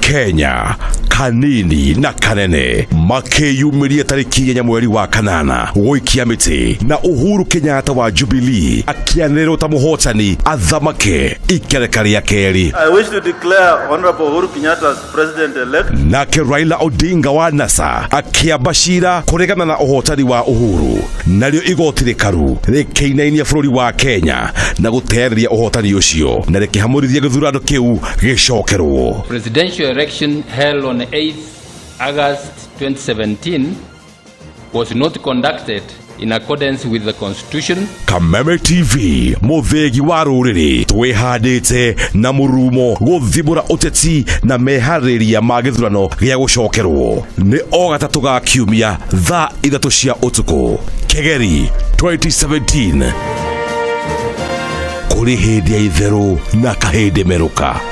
Kenya kanini na kanene makiyumiria tariki ya mweri wa kanana gũikia mĩtĩ na Uhuru Kenyatta wa Jubilee akianĩrĩrwo ta mũhotani athamake ikereka rĩa kerĩ. I wish to declare Honorable Uhuru Kenyatta as President-elect. Nake Raila Odinga wa NASA akiambashira kuregana na ũhotani wa Uhuru, narĩo igoti rĩkaru rĩkĩinainia bũrũri wa Kenya na gũteanĩria ũhotani ũcio na rĩkĩhamũrithia gĩthurano kĩu gĩcokerwo. Presidential election held on 8th August 2017 was not conducted in accordance with the Constitution. Kameme TV, mũthegi wa rũrĩrĩ, twĩhandĩte na mũrumo gũthimũra ũteti na meharĩria ma gĩthurano gĩa gũcokerwo. Nĩ o gatatũ ga kiumia thaa 3 cia ũtukũ. Kegeri 2017. Kũrĩ hĩndĩ ya itherũ na kahĩndĩ merũka.